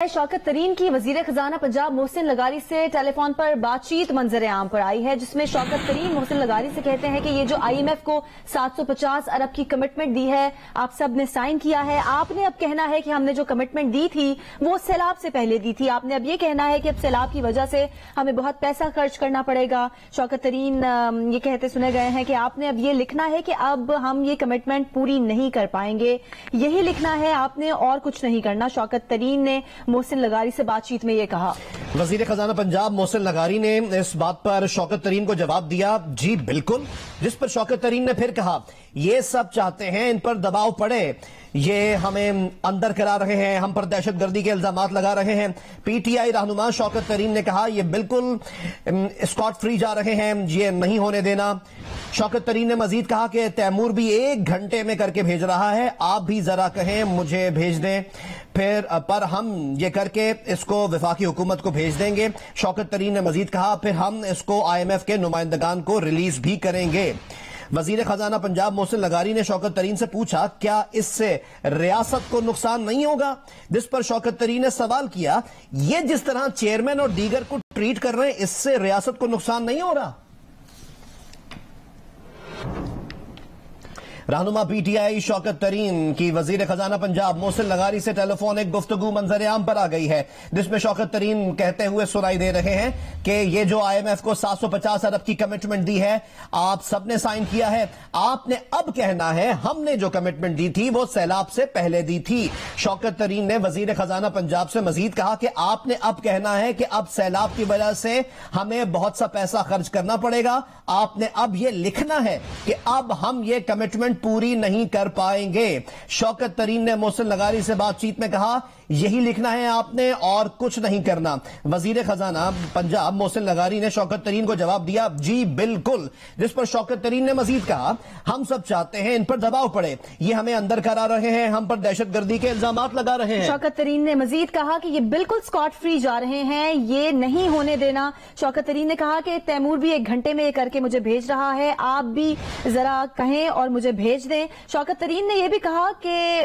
शौकत तरीन की वजीर खजाना पंजाब मोहसिन लगारी से टेलीफोन पर बातचीत मंजर आम पर आई है, जिसमें शौकत तरीन मोहसिन लगारी से कहते हैं कि ये जो IMF को 750 अरब की कमिटमेंट दी है, आप सब ने साइन किया है। आपने अब कहना है कि हमने जो कमिटमेंट दी थी वो सैलाब से पहले दी थी। आपने अब ये कहना है कि अब सैलाब की वजह से हमें बहुत पैसा खर्च करना पड़ेगा। शौकत तरीन ये कहते सुने गए हैं कि आपने अब ये लिखना है कि अब हम ये कमिटमेंट पूरी नहीं कर पाएंगे, यही लिखना है आपने और कुछ नहीं करना। शौकत तरीन ने मोहसिन लगारी से बातचीत में ये कहा। वजीर खजाना पंजाब मोहसिन लगारी ने इस बात पर शौकत तरीन को जवाब दिया, जी बिल्कुल। जिस पर शौकत तरीन ने फिर कहा, ये सब चाहते हैं इन पर दबाव पड़े, ये हमें अंदर करा रहे हैं, हम पर दहशतगर्दी के इल्जामात लगा रहे हैं। PTI रहनुमा शौकत तरीन ने कहा, ये बिल्कुल स्कॉट फ्री जा रहे हैं, ये नहीं होने देना। शौकत तरीन ने मजीद कहा कि तैमूर भी 1 घंटे में करके भेज रहा है, आप भी जरा कहें मुझे भेज दें, फिर पर हम ये करके इसको वफाकी हुकूमत को भेज देंगे। शौकत तरीन ने मजीद कहा, फिर हम इसको IMF के नुमाइंदगान को रिलीज भी करेंगे। वजीर खजाना पंजाब मोहसिन लगारी ने शौकत तरीन से पूछा, क्या इससे रियासत को नुकसान नहीं होगा? जिस पर शौकत तरीन ने सवाल किया, ये जिस तरह चेयरमैन और दीगर को ट्रीट कर रहे हैं, इससे रियासत को नुकसान नहीं हो रहा? रहनुमा PTI शौकत तरीन की वजीर खजाना पंजाब मोहसिन लगारी से टेलीफोनिक गुफ्तगू मंजर आम पर आ गई है, जिसमें शौकत तरीन कहते हुए सुनाई दे रहे हैं कि ये जो IMF को 750 अरब की कमिटमेंट दी है, आप सबने साइन किया है, आपने अब कहना है हमने जो कमिटमेंट दी थी वो सैलाब से पहले दी थी। शौकत तरीन ने वजीर खजाना पंजाब से मजीद कहा कि आपने अब कहना है कि अब सैलाब की वजह से हमें बहुत सा पैसा खर्च करना पड़ेगा, आपने अब ये लिखना है कि अब हम ये कमिटमेंट पूरी नहीं कर पाएंगे। शौकत तरीन ने मोहसिन लगारी से बातचीत में कहा, यही लिखना है आपने और कुछ नहीं करना। वजीर खजाना पंजाब मोहसिन लगारी ने शौकत तरीन को जवाब दिया, जी बिल्कुल। जिस पर शौकत तरीन ने मजीद कहा, हम सब चाहते हैं इन पर दबाव पड़े, ये हमें अंदर करा रहे हैं, हम पर दहशतगर्दी के इल्जामात लगा रहे हैं। शौकत तरीन ने मजीद कहा कि ये बिल्कुल स्कॉट फ्री जा रहे हैं, ये नहीं होने देना। शौकत तरीन ने कहा कि तैमूर भी 1 घंटे में ये करके मुझे भेज रहा है, आप भी जरा कहें और मुझे भेज दें। शौकत तरीन ने यह भी कहा कि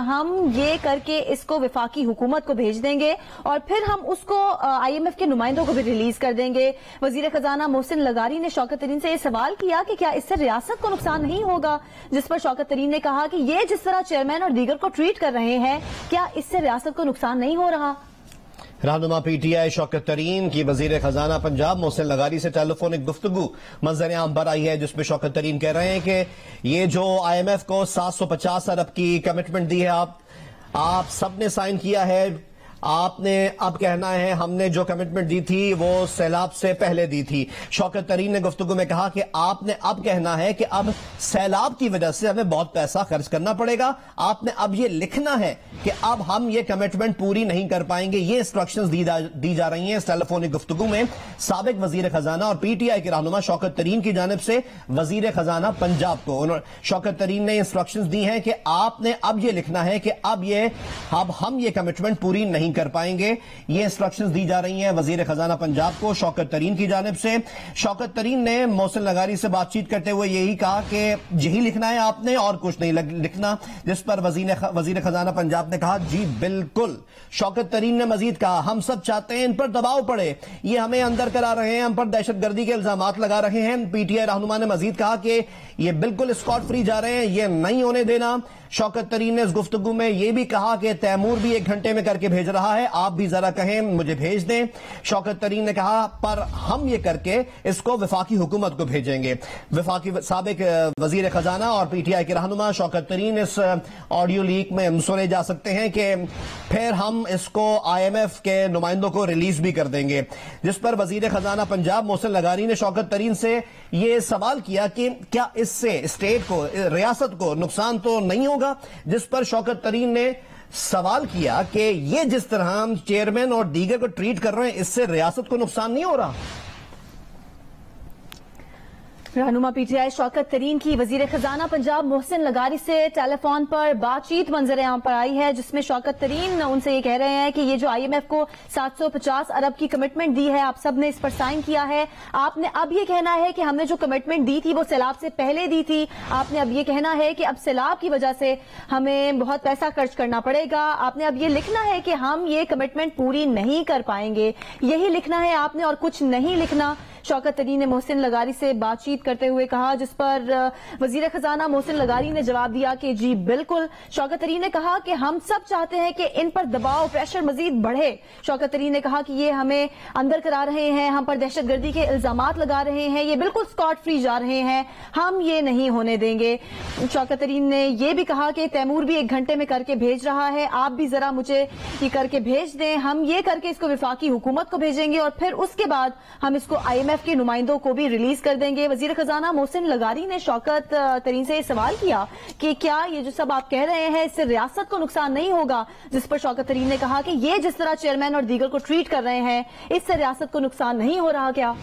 हम ये करके इसको वफाकी हुकूमत को भेज देंगे और फिर हम उसको IMF के नुमाइंदों को भी रिलीज कर देंगे। वजीर खजाना मोहसिन लगारी ने शौकत तरीन से यह सवाल किया कि क्या इससे रियासत को नुकसान नहीं होगा, जिस पर शौकत तरीन ने कहा कि ये जिस तरह चेयरमैन और दीगर को ट्रीट कर रहे हैं, क्या इससे रियासत को नुकसान नहीं हो रहा? रहनुमा PTI शौकत तरीन की वजीर खजाना पंजाब मोहसिन लगारी से टेलीफोनिक गुफ्तगू मंजर आम पर आई है, जिसमें शौकत तरीन कह रहे हैं कि ये जो IMF को 750 अरब की कमिटमेंट दी है, आप सबने साइन किया है, आपने अब कहना है हमने जो कमिटमेंट दी थी वो सैलाब से पहले दी थी। शौकत तरीन ने गुफ्तगू में कहा कि आपने अब कहना है कि अब सैलाब की वजह से हमें बहुत पैसा खर्च करना पड़ेगा, आपने अब ये लिखना है कि अब हम ये कमिटमेंट पूरी नहीं कर पाएंगे। ये इंस्ट्रक्शंस दी जा रही हैं इस टेलीफोनिक गुफ्तगू में साबिक वजीर खजाना और PTI के रहनुमा शौकत तरीन की जानिब से वजीर खजाना पंजाब को। शौकत तरीन ने इंस्ट्रक्शंस दी हैं कि आपने अब ये लिखना है कि अब हम ये कमिटमेंट पूरी नहीं कर पाएंगे। ये इंस्ट्रक्शंस दी जा रही हैं वजीर खजाना पंजाब को शौकत तरीन की जानिब से। शौकत तरीन ने मोहसिन लगारी से बातचीत करते हुए यही कहा कि यही लिखना है आपने और कुछ नहीं लिखना। जिस पर वजीर खजाना पंजाब ने कहा, जी बिल्कुल। शौकत तरीन ने मजीद कहा, हम सब चाहते हैं इन पर दबाव पड़े, ये हमें अंदर करा रहे हैं, हम पर दहशतगर्दी के इल्जामात लगा रहे हैं। PTI रहनुमा ने मजीद कहा कि ये बिल्कुल स्कॉट फ्री जा रहे हैं, ये नहीं होने देना। शौकत तरीन ने इस गुफ्तगू में यह भी कहा कि तैमूर भी 1 घंटे में करके भेज रहा है, आप भी जरा कहें मुझे भेज दें। शौकत तरीन ने कहा, पर हम ये करके इसको वफाकी हुकूमत को भेजेंगे। वफाकी साबिक वजीर खजाना और PTI के रहनुमा शौकत तरीन इस ऑडियो लीक में सुने जा सकते हैं कि फिर हम इसको IMF के नुमाइंदों को रिलीज भी कर देंगे। जिस पर वजीर खजाना पंजाब मोहसिन लगारी ने शौकत तरीन से यह सवाल किया कि क्या इससे स्टेट को, रियासत को नुकसान तो नहीं होगा? जिस पर शौकत तरीन ने सवाल किया कि ये जिस तरह हम चेयरमैन और दीगर को ट्रीट कर रहे हैं, इससे रियासत को नुकसान नहीं हो रहा? रहनुमा पीटीआई शौकत तरीन की वजीर खजाना पंजाब मोहसिन लगारी से टेलीफोन पर बातचीत मंजर आम पर आई है, जिसमें शौकत तरीन उनसे ये कह रहे हैं कि ये जो IMF को 750 अरब की कमिटमेंट दी है, आप सब ने इस पर साइन किया है। आपने अब ये कहना है कि हमने जो कमिटमेंट दी थी वो सैलाब से पहले दी थी। आपने अब ये कहना है कि अब सैलाब की वजह से हमें बहुत पैसा खर्च करना पड़ेगा। आपने अब ये लिखना है कि हम ये कमिटमेंट पूरी नहीं कर पाएंगे, यही लिखना है आपने और कुछ नहीं लिखना। शौकत तरीन ने मोहसिन लगारी से बातचीत करते हुए कहा, जिस पर वजीर खजाना मोहसिन लगारी ने जवाब दिया कि जी बिल्कुल। शौकत तरीन ने कहा कि हम सब चाहते हैं कि इन पर दबाव, प्रेशर मजीद बढ़े। शौकत तरीन ने कहा कि ये हमें अंदर करा रहे हैं, हम पर दहशतगर्दी के इल्जामात लगा रहे हैं, ये बिल्कुल स्कॉट फ्री जा रहे हैं, हम ये नहीं होने देंगे। शौकत तरीन ने ये भी कहा कि तैमूर भी 1 घंटे में करके भेज रहा है, आप भी जरा मुझे ये करके भेज दें, हम ये करके इसको विफाकी हुकूमत को भेजेंगे और फिर उसके बाद हम इसको IMF के नुमाइंदों को भी रिलीज कर देंगे। वजीर खजाना मोहसिन लगारी ने शौकत तरीन से सवाल किया कि क्या ये जो सब आप कह रहे हैं इससे रियासत को नुकसान नहीं होगा, जिस पर शौकत तरीन ने कहा कि ये जिस तरह चेयरमैन और दीगर को ट्रीट कर रहे हैं इससे रियासत को नुकसान नहीं हो रहा क्या?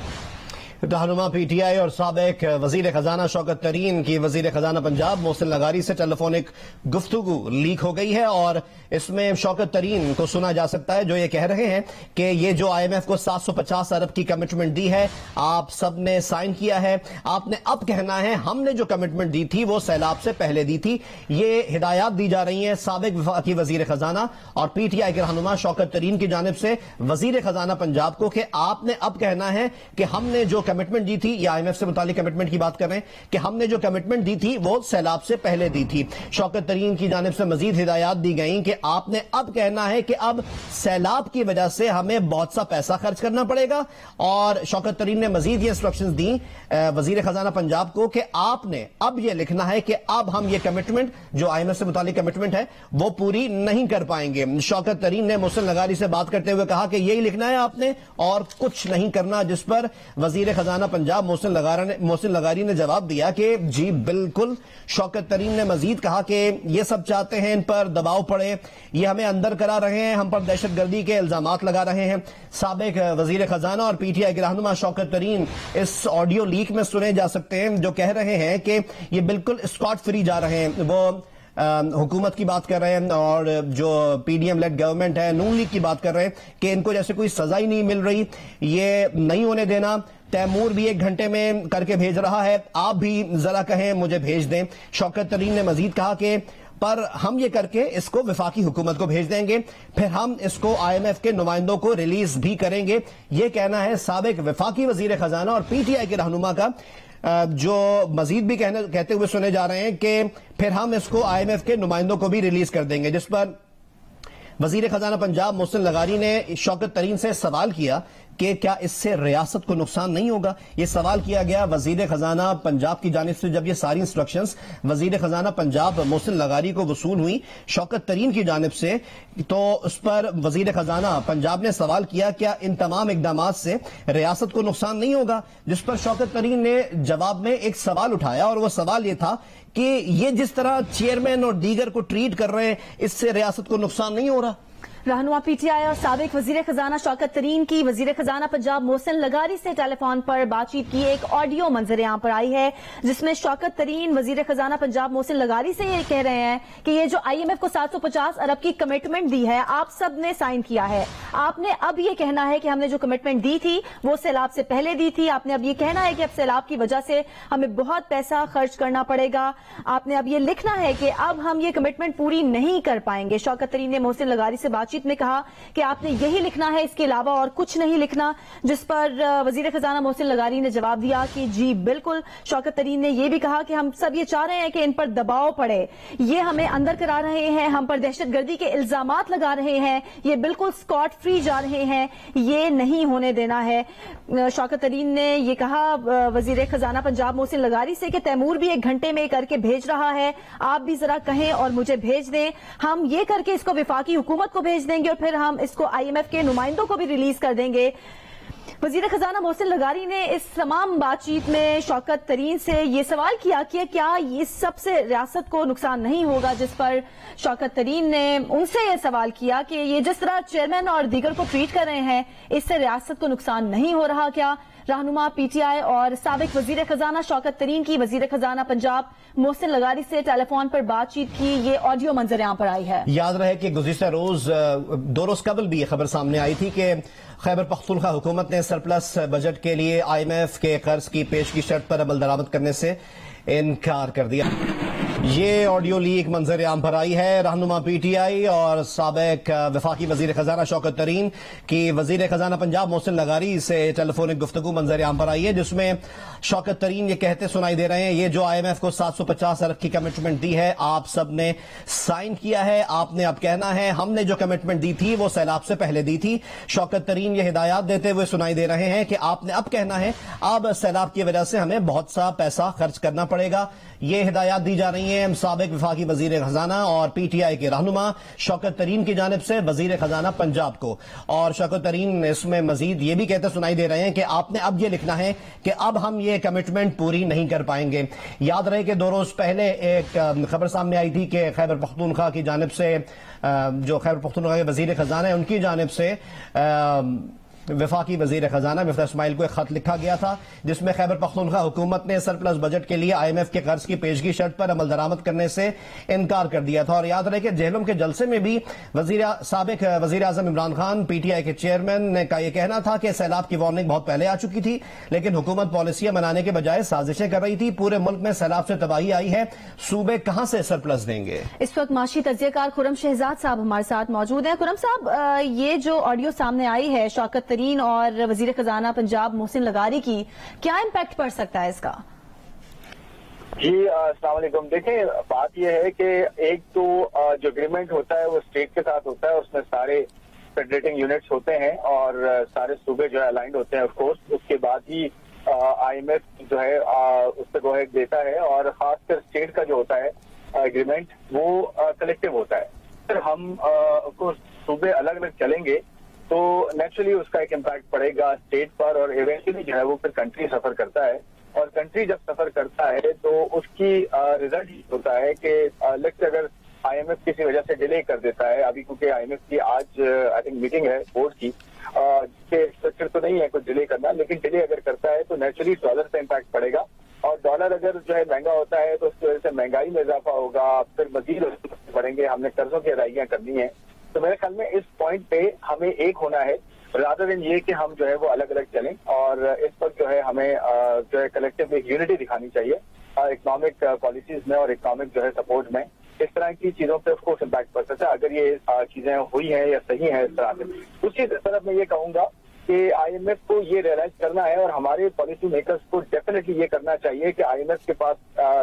रहनुमा पीटीआई और साबिक वजीर खजाना शौकत तरीन की वजीर खजाना पंजाब मोहसिन लगारी से टेलीफोनिक गुफ्तगू लीक हो गई है और इसमें शौकत तरीन को सुना जा सकता है जो ये कह रहे हैं कि ये जो IMF को 750 अरब की कमिटमेंट दी है, आप सब ने साइन किया है, आपने अब कहना है हमने जो कमिटमेंट दी थी वो सैलाब से पहले दी थी। ये हिदायत दी जा रही है साबिक वफाकी वजीर खजाना और PTI के रहनुमा शौकत तरीन की जानिब से वजीर खजाना पंजाब को कि आपने अब कहना है कि हमने जो कमिटमेंट दी थी, या IMF से मुतालिक कमिटमेंट की बात कर रहे हैं कि हमने जो कमिटमेंट दी थी वो सैलाब से पहले दी थी। शौकत तरीन की जानिब से मजीद हिदायत दी गई कि आपने अब कहना है कि अब सैलाब की वजह से हमें बहुत सा पैसा खर्च करना पड़ेगा और शौकत तरीन ने मजीद ये इंस्ट्रक्शंस दी वजीर खजाना पंजाब को कि आपने अब ये लिखना है कि अब हम ये कमिटमेंट जो IMF से मुतालिक कमिटमेंट है वो पूरी नहीं कर पाएंगे। शौकत तरीन ने मोहसिन लगारी से बात करते हुए कहा कि यही लिखना है आपने और कुछ नहीं करना, जिस पर वजीर खजाना पंजाब मोहसिन लगारी ने जवाब दिया कि जी बिल्कुल। शौकत तरीन ने मजीद कहा कि ये सब चाहते हैं इन पर दबाव पड़े, ये हमें अंदर करा रहे हैं, हम पर दहशतगर्दी के इल्जामात लगा रहे हैं। साबिक वजीर खजाना और PTI के रहनुमा शौकत तरीन इस ऑडियो लीक में सुने जा सकते हैं जो कह रहे हैं कि ये बिल्कुल स्कॉट फ्री जा रहे हैं। वो हुकूमत की बात कर रहे हैं और जो PDM लेड गवर्नमेंट है, नून लीग की बात कर रहे हैं कि इनको जैसे कोई सजा ही नहीं मिल रही, ये नहीं होने देना। तैमूर भी 1 घंटे में करके भेज रहा है, आप भी जरा कहें मुझे भेज दें। शौकत तरीन ने मजीद कहा कि पर हम ये करके इसको विफाकी हुकूमत को भेज देंगे, फिर हम इसको IMF के नुमाइंदों को रिलीज भी करेंगे। ये कहना है साबिक विफाकी वजीर खजाना और PTI के रहनुमा का, जो मजीद भी कहते हुए सुने जा रहे हैं कि फिर हम इसको IMF के नुमाइंदों को भी रिलीज कर देंगे। जिस पर वजीर खजाना पंजाब मोहसिन लगारी ने शौकत तरीन से सवाल किया कि क्या इससे रियासत को नुकसान नहीं होगा। ये सवाल किया गया वजीर खजाना पंजाब की जानिब से जब ये सारी इंस्ट्रक्शंस वजीर खजाना पंजाब मोहसिन लगारी को वसूल हुई शौकत तरीन की जानिब से, तो उस पर वजीर खजाना पंजाब ने सवाल किया क्या इन तमाम इकदाम से रियासत को नुकसान नहीं होगा, जिस पर शौकत तरीन ने जवाब में एक सवाल उठाया और वो सवाल ये था कि ये जिस तरह चेयरमैन और दीगर को ट्रीट कर रहे हैं इससे रियासत को नुकसान नहीं हो रहा। रहनुमा PTI और साबिक वजीर खजाना शौकत तरीन की वजीर खजाना पंजाब मोहसिन लगारी से टेलीफोन पर बातचीत की एक ऑडियो मंजर आम पर आई है, जिसमें शौकत तरीन वजीर खजाना पंजाब मोहसिन लगारी से ये कह रहे हैं कि ये जो IMF को 750 अरब की कमिटमेंट दी है, आप सब ने साइन किया है, आपने अब ये कहना है कि हमने जो कमिटमेंट दी थी वो सैलाब से पहले दी थी, आपने अब ये कहना है कि अब सैलाब की वजह से हमें बहुत पैसा खर्च करना पड़ेगा, आपने अब ये लिखना है कि अब हम ये कमिटमेंट पूरी नहीं कर पाएंगे। शौकत तरीन ने मोहसिन लगारी से बातचीत में कहा कि आपने यही लिखना है, इसके अलावा और कुछ नहीं लिखना, जिस पर वजीर खजाना मोहसिन लगारी ने जवाब दिया कि जी बिल्कुल। शौकत तरीन ने यह भी कहा कि हम सब ये चाह रहे हैं कि इन पर दबाव पड़े, ये हमें अंदर करा रहे हैं, हम पर दहशतगर्दी के इल्जामात लगा रहे हैं, ये बिल्कुल स्कॉट फ्री जा रहे हैं, ये नहीं होने देना है। शौकत तरीन ने यह कहा वजीर खजाना पंजाब मोहसिन लगारी से कि तैमूर भी 1 घंटे में करके भेज रहा है, आप भी जरा कहें और मुझे भेज दें, हम ये करके इसको विफाकी हुकूमत को भेज देंगे और फिर हम इसको IMF के नुमाइंदों को भी रिलीज कर देंगे। वजीर खजाना मोहसिन लगारी ने इस तमाम बातचीत में शौकत तरीन से ये सवाल किया कि क्या इस सबसे रियासत को नुकसान नहीं होगा, जिस पर शौकत तरीन ने उनसे ये सवाल किया कि ये जिस तरह चेयरमैन और दीगर को ट्रीट कर रहे हैं इससे रियासत को नुकसान नहीं हो रहा क्या। रहनुमा पीटीआई और साबिक वजीर खजाना शौकत तरीन की वजीर खजाना पंजाब मोहसिन लगारी से टेलीफोन पर बातचीत की ये ऑडियो मंजर यहाँ पर आई है। याद रहे कि गुज़िश्ता रोज 2 रोज कबल भी ये खबर सामने आई थी कि खैबर पख्तूनख्वा हुकूमत ने सरप्लस बजट के लिए IMF के कर्ज की पेशगी शर्त पर अमल दरामद करने से इनकार कर दिया। ये ऑडियो लीक मंजर आम पर आई है। रहनुमा पीटीआई और साबिक वफाकी वजीर खजाना शौकत तरीन की वजीर खजाना पंजाब मोहसिन लगारी से टेलीफोनिक गुफ्तगू मंजर आम पर आई है, जिसमें शौकत तरीन ये कहते सुनाई दे रहे हैं ये जो IMF को 750 अरब की कमिटमेंट दी है आप सब ने साइन किया है, आपने अब कहना है हमने जो कमिटमेंट दी थी वो सैलाब से पहले दी थी। शौकत तरीन ये हिदायत देते हुए सुनाई दे रहे हैं कि आपने अब कहना है अब सैलाब की वजह से हमें बहुत सा पैसा खर्च करना पड़ेगा। ये हिदायत दी जा रही है साबिक वफाकी वजीर खजाना और पीटीआई के रहनुमा शौकत तरीन की जानिब से वजीर खजाना पंजाब को। और शौकत तरीन इसमें मजीद ये भी कहते सुनाई दे रहे हैं कि आपने अब ये लिखना है कि अब हम ये कमिटमेंट पूरी नहीं कर पाएंगे। याद रहे कि 2 रोज पहले एक खबर सामने आई थी कि खैबर पख्तूनख्वा की जानिब से जो खैबर पख्तूनख्वा के वजीर खजाना है उनकी जानिब से वफाकी वजीर खजाना मिफ्ता इस्माइल को एक खत लिखा गया था जिसमें खैबर पख्तूनख्वा हुकूमत ने सरप्लस बजट के लिए IMF के कर्ज की पेशगी शर्त पर अमल दरामद करने से इनकार कर दिया था। और याद रहे कि जेहलम के जलसे में भी साबिक वजीर आजम इमरान खान पीटीआई के चेयरमैन ने का यह कहना था कि सैलाब की वार्निंग बहुत पहले आ चुकी थी लेकिन हुकूमत पॉलिसियां बनाने के बजाय साजिशें कर रही थी। पूरे मुल्क में सैलाब से तबाही आई है, सूबे कहां से सरप्लस देंगे। इस वक्त माशी तज्जियाकार खुरम शहजाद साहब हमारे साथ मौजूद हैं। खुरम साहब, ये जो ऑडियो सामने आई है शौकत तरीन और वजीर खजाना पंजाब मोहसिन लगारी की, क्या इम्पैक्ट पड़ सकता है इसका? जी अस्सलाम वालेकुम। देखें, बात यह है कि एक तो जो एग्रीमेंट होता है वो स्टेट के साथ होता है, उसमें सारे फेडरेटिंग यूनिट्स होते हैं और सारे सूबे जो है अलाइंड होते हैं ऑफ कोर्स। उसके बाद ही IMF जो है उस पर गो अहेड देता है और खासकर स्टेट का जो होता है एग्रीमेंट वो कलेक्टिव होता है। फिर हम ऑफ कोर्स सूबे अलग अलग चलेंगे तो नेचुरली उसका एक इम्पैक्ट पड़ेगा स्टेट पर और इवेंचुअली जो है वो फिर कंट्री सफर करता है। और कंट्री जब सफर करता है तो उसकी रिजल्ट होता है कि लेट्स अगर IMF किसी वजह से डिले कर देता है, अभी क्योंकि IMF की आज आई थिंक मीटिंग है बोर्ड की, जिसके स्ट्रक्चर तो नहीं है कुछ डिले करना, लेकिन डिले अगर करता है तो नेचुरली डॉलर से इम्पैक्ट पड़ेगा और डॉलर अगर जो है महंगा होता है तो उसकी वजह से महंगाई में इजाफा होगा, फिर मजीद बढ़ेंगे, हमने कर्जों की अदायगियां करनी है। तो मेरे ख्याल में इस पॉइंट पे हमें एक होना है रादर देन ये कि हम जो है वो अलग अलग चलें और इस पर जो है हमें जो है कलेक्टिव एक यूनिटी दिखानी चाहिए इकोनॉमिक पॉलिसीज में और इकोनॉमिक जो है सपोर्ट में। इस तरह की चीजों पे उसको इम्पैक्ट पड़ सकता है अगर ये चीजें हुई हैं या सही हैं इस तरह से। उसी तरफ मैं ये कहूंगा कि IMF को ये रियलाइज करना है और हमारे पॉलिसी मेकर्स को डेफिनेटली ये करना चाहिए कि IMF के पास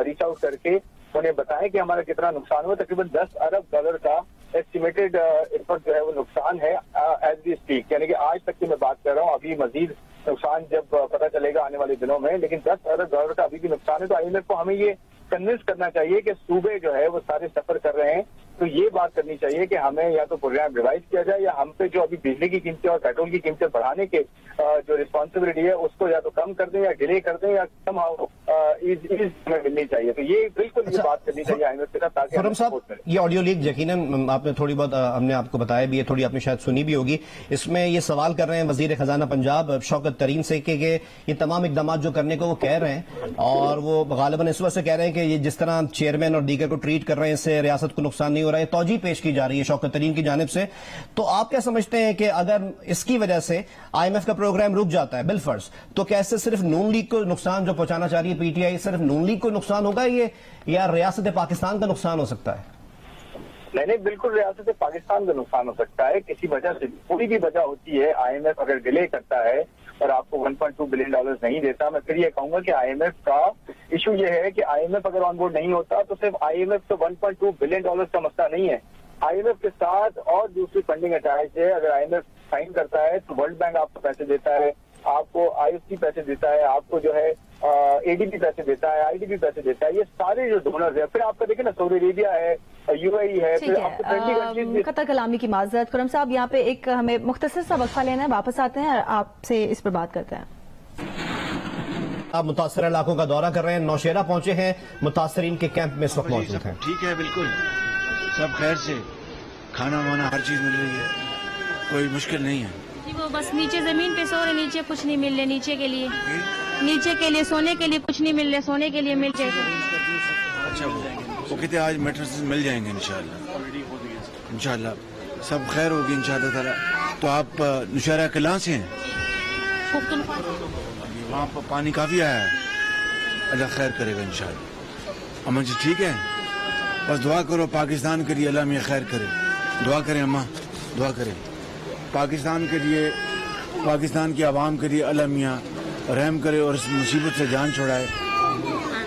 रीच आउट करके उन्हें बताएं कि हमारा कितना नुकसान हुआ। तकरीबन $10 अरब का एस्टिमेटेड इस पर जो है वो नुकसान है एज वी स्पीक, यानी कि आज तक की मैं बात कर रहा हूँ, अभी मजीद नुकसान जब पता चलेगा आने वाले दिनों में, लेकिन $10 अरब का अभी भी नुकसान है। तो IMF को हमें ये कन्विंस करना चाहिए कि सूबे जो है वो सारे सफर कर रहे हैं, तो ये बात करनी चाहिए कि हमें या तो प्रोग्राम रिवाइज किया जाए या हम पे जो अभी बिजली की कीमतें और पेट्रोल की कीमतें बढ़ाने के जो रिस्पॉन्सिबिलिटी है उसको या तो कम कर दें या डिले कर दें या कम हमें मिलनी चाहिए। तो ये बिल्कुल ये बात करनी चाहिए IMF के साथ ताकि खुरम साहब, ये ऑडियो लीक यकीनन आपने थोड़ी बहुत हमने आपको बताया भी है, थोड़ी आपने शायद सुनी भी होगी। इसमें ये सवाल कर रहे हैं वजीर खजाना पंजाब शौकत तरीन से कि ये तमाम इकदाम जो करने को वो कह रहे हैं और वो गालिबन इस वजह से कह रहे हैं कि ये जिस तरह चेयरमैन और दीगर को ट्रीट कर रहे हैं इससे रियासत को नुकसान नहीं हो रहा है, तौजी पेश की जा रही है शौकत तरीन की जानिब से। तो आप क्या समझते हैं कि अगर इसकी वजह से IMF का प्रोग्राम रुक जाता है बिलफर्ज, तो कैसे सिर्फ नून लीग को नुकसान जो पहुंचाना चाह रही है पीटीआई, सिर्फ नून लीग को नुकसान होगा ये या रियासत पाकिस्तान का नुकसान हो सकता है? नहीं, बिल्कुल रियासत पाकिस्तान का नुकसान हो सकता है किसी वजह से, कोई भी वजह होती है। IMF अगर डिले करता है और आपको $1.2 बिलियन नहीं देता, मैं फिर ये कहूंगा कि IMF का इशू ये है कि IMF अगर ऑन बोर्ड नहीं होता तो सिर्फ IMF तो $1.2 बिलियन का मसला नहीं है। IMF के साथ और दूसरी फंडिंग अटैच है। अगर IMF साइन करता है तो वर्ल्ड बैंक आपको पैसे देता है, آپ کو IFC پیسے دیتا ہے, آپ کو جو ہے ADB پیسے دیتا ہے, IDB پیسے دیتا ہے. یہ سارے جو ڈونرز ہیں, پھر آپ کا دیکھیں نا سعودی عربیہ ہے, UAE ہے, پھر آپ کو 20 کنٹریز. قطع کلامی کی معذرت. خرم صاحب یہاں پہ ایک ہمیں مختصر سا وقفہ لینا ہے, واپس آتے ہیں آپ سے اس پر بات کرتے ہیں. آپ متاثرہ علاقوں کا دورہ کر رہے ہیں, نوشیرہ پہنچے ہیں, متاثرین کے کیمپ میں اس وقت موجود ہیں. ٹھیک ہے, بالکل سب خیر سے, کھانا وانا ہر چیز مل رہی ہے, کوئی مشکل نہیں ہے. وہ بس نیچے زمین پہ سو رہے, نیچے کچھ نہیں مل رہے, نیچے کے لیے سونے کے لیے کچھ نہیں مل رہے, سونے کے لیے مل جائے گا. اچھا, وہ کہتے آج میٹرسز مل جائیں گے انشاءاللہ سب خیر ہوگی انشاءاللہ تعالی. تو آپ نوشیرہ کلاں سے ہیں؟ وہاں پر پانی کافی آیا ہے, اللہ خیر کرے گا انشاءاللہ. اماں جی ٹھیک ہے, بس دعا کرو پاکستان کے لیے, اللہ میں خیر کرے. دعا کریں اماں, دعا کریں پاکستان کے لیے, پاکستان کی عوام کے لیے اللہ میاں رحم کرے اور اس مصیبت سے جان چھڑائے,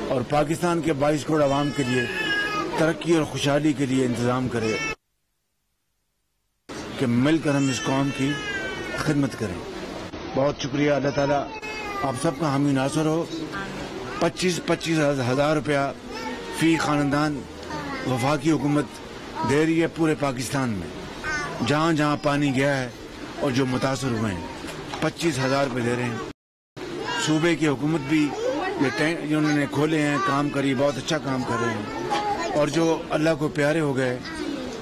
اور پاکستان کے 22 کروڑ عوام کے لیے ترقی اور خوشحالی کے لیے انتظام کرے کہ مل کر ہم اس قوم کی خدمت کریں. بہت شکریہ, اللہ تعالیٰ آپ سب کا حامی ناصر ہو. 25 ہزار روپیہ فی خاندان وفاقی حکومت دے رہی ہے پورے پاکستان میں, جہاں جہاں پانی گیا ہے اور جو متاثر ہوئے ہیں 25 ہزار روپے دے رہے ہیں. صوبے کی حکومت بھی یہ انہوں نے کھولے ہیں, کام کری, بہت اچھا کام کر رہے ہیں, اور جو اللہ کو پیارے ہو گئے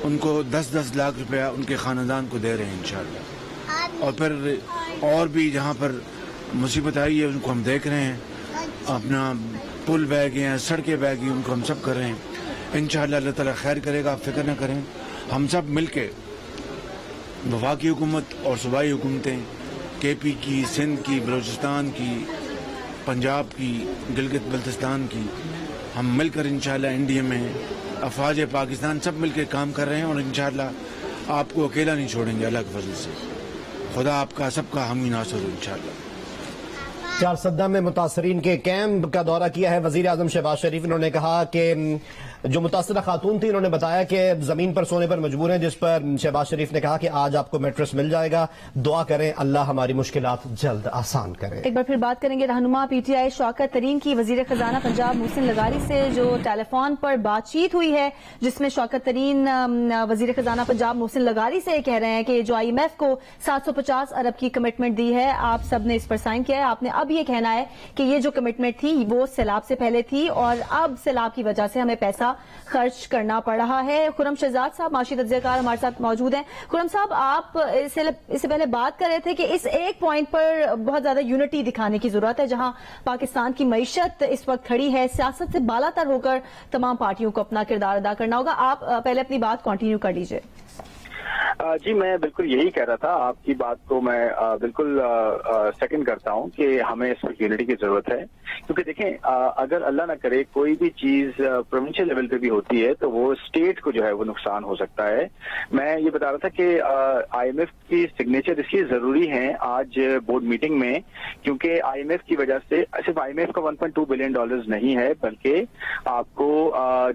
ان کو 10-10 لاکھ روپیہ ان کے خاندان کو دے رہے ہیں انشاءاللہ. اور پھر اور بھی جہاں پر مصیبت آئی ہے ان کو ہم دیکھ رہے ہیں, اپنا پل بہ گئے ہیں, سڑکیں بہ گئی, ان کو ہم سب کر رہے ہیں. انشاءاللہ اللہ تعالیٰ خیر کرے گا, آپ فکر نہ کریں. ہم سب مل کے وفاقی حکومت اور صوبائی حکومتیں, KP کی, سندھ کی, بلوچستان کی, پنجاب کی, گلگت بلتستان کی, ہم مل کر انشاءاللہ انڈیا میں افواج پاکستان سب مل کے کام کر رہے ہیں, اور انشاءاللہ آپ کو اکیلا نہیں چھوڑیں گے. اللہ کے فضل سے خدا آپ کا سب کا حامی ناصر ہو انشاءاللہ. چارسدہ میں متاثرین کے کیمپ کا دورہ کیا ہے وزیر اعظم شہباز شریف. انہوں نے کہا کہ جو متاثرہ خاتون تھی انہوں نے بتایا کہ زمین پر سونے پر مجبور ہیں, جس پر شہباز شریف نے کہا کہ آج آپ کو میٹرس مل جائے گا, دعا کریں اللہ ہماری مشکلات جلد آسان کرے. ایک بار پھر بات کریں گے رہنما PTI شوکت ترین کی وزیر خزانہ پنجاب محسن لغاری سے جو ٹیلی فون پر بات چیت ہوئی ہے, جس میں شوکت ترین وزیر خزانہ پنجاب محسن لغاری سے کہہ رہے ہیں کہ جو IMF کو 750 ارب کی کمٹمنٹ دی ہے, آپ سب نے اس پر سائن کیا ہے. آپ نے اب یہ کہنا ہے کہ یہ جو کمٹمنٹ تھی وہ سیلاب سے پہلے تھی, اور اب سیلاب کی وجہ سے ہمیں پیسہ خرچ کرنا پڑ رہا ہے. خرم شہزاد صاحب معاشی تجزیہ کار ہمارے ساتھ موجود ہیں. خرم صاحب, آپ اس سے پہلے بات کر رہے تھے کہ اس ایک پوائنٹ پر بہت زیادہ یونٹی دکھانے کی ضرورت ہے, جہاں پاکستان کی معیشت اس وقت کھڑی ہے, سیاست سے بالا تر ہو کر تمام پارٹیوں کو اپنا کردار ادا کرنا ہوگا. آپ پہلے اپنی بات کنٹینیو کر لیجئے. جی میں بالکل یہی کہہ رہا تھا, آپ کی بات کو میں بالکل سیکنڈ کرتا ہوں کہ ہمیں اس وقت یونٹی کی ضرورت ہے, کیونکہ دیکھیں اگر اللہ نہ کرے کوئی بھی چیز پروونشل لیول پہ بھی ہوتی ہے تو وہ اسٹیٹ کو جو ہے وہ نقصان ہو سکتا ہے. میں یہ بتا رہا تھا کہ IMF کی سگنیچر اس لیے ضروری ہیں آج بورڈ میٹنگ میں, کیونکہ IMF کی وجہ سے صرف IMF کا $1.2 بلین نہیں ہے, بلکہ آپ کو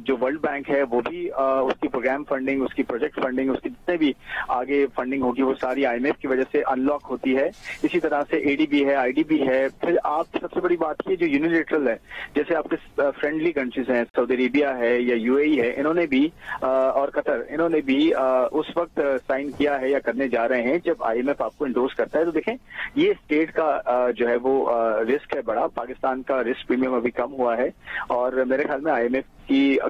جو ورلڈ بینک ہے وہ بھی اس کی پروگرام فنڈنگ, اس کی پروجیکٹ فنڈنگ, اس کی جتنے بھی آگے فنڈنگ ہوگی وہ ساری IMF کی وجہ سے ان لاک ہوتی ہے. اسی طرح سے ADB ہے, IDB ہے. پھر آپ سب سے بڑی بات کی جو یونیلیٹرل ہے, جیسے آپ کے فرینڈلی کنٹریز ہیں, سعودی عربیہ ہے یا UAE ہے, انہوں نے بھی اور قطر, انہوں نے بھی اس وقت سائن کیا ہے یا کرنے جا رہے ہیں جب IMF آپ کو انڈورس کرتا ہے. تو دیکھیں یہ اسٹیٹ کا جو ہے وہ رسک ہے بڑا, پاکستان کا رسک پریمیم ابھی کم ہوا ہے, اور میرے خیال میں IMF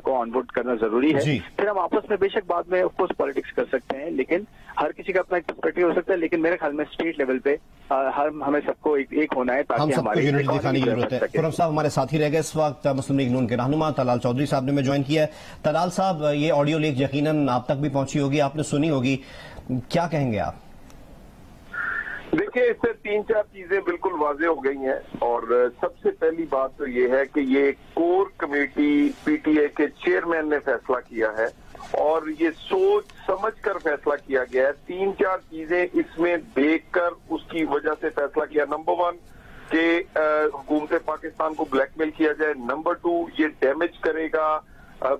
کو آن بورڈ کرنا ضروری ہے. پھر ہم آپس میں بے شک بعد میں آف کورس پالیٹکس کر سکتے ہیں, لیکن ہر کسی کا اپنا ایک پرسپیکٹو ہو سکتا ہے, لیکن میرے خیال میں اسٹیٹ لیول پہ ہمیں سب کو ایک ہونا ہے تاکہ ہماری یونٹی دکھانے کی ضرورت ہے. خرم صاحب ہمارے ساتھی رہ گئے اس وقت, مسلم لیگ نون کے رہنما طلال چودھری صاحب نے میں جوائن کیا ہے. طلال صاحب, یہ آڈیو لیک یقیناً آپ تک بھی پہنچی ہوگی, آپ نے سنی ہوگی, کیا کہیں گے آپ؟ دیکھیں اس سے 3-4 چیزیں بالکل واضح ہو گئی ہیں, اور سب سے پہلی بات تو یہ ہے کہ یہ کور کمیٹی PTI کے چیئرمین نے فیصلہ کیا ہے, اور یہ سوچ سمجھ کر فیصلہ کیا گیا ہے. 3-4 چیزیں اس میں دیکھ کر اس کی وجہ سے فیصلہ کیا. نمبر 1 کہ حکومت پاکستان کو بلیک میل کیا جائے. نمبر 2 یہ ڈیمیج کرے گا